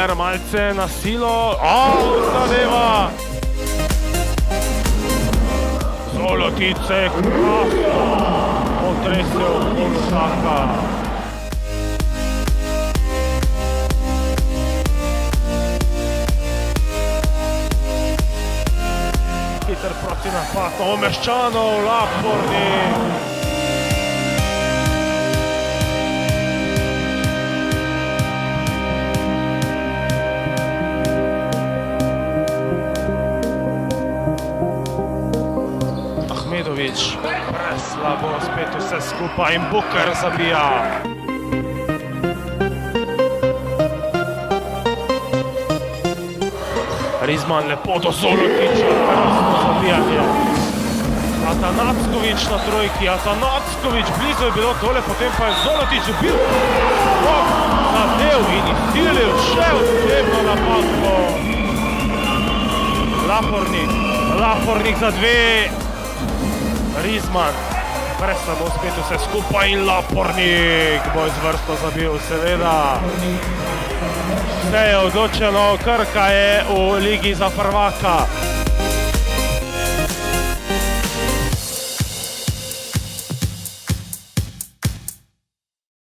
Koper malce na silo, zadeva! Zolotice, krasno, potresel Polšaka. Hiter proti napadu, Omeščanov, Lapornik. Ahmedović, preslabo, spet vse skupaj in Buker zabija. Rizman lepo do Zolotiča, krasno zabijanje. Atanacković na trojki, Atanacković, blizu je bilo tole, potem pa je Zolotič bil zadev in izsilil še osebno napadko. Lapornik za dve. Rizman, preslabo spet vse skupaj in Lapornik bo izvrstno zabil, seveda. Vse je odločeno, Krka je v ligi za prvaka.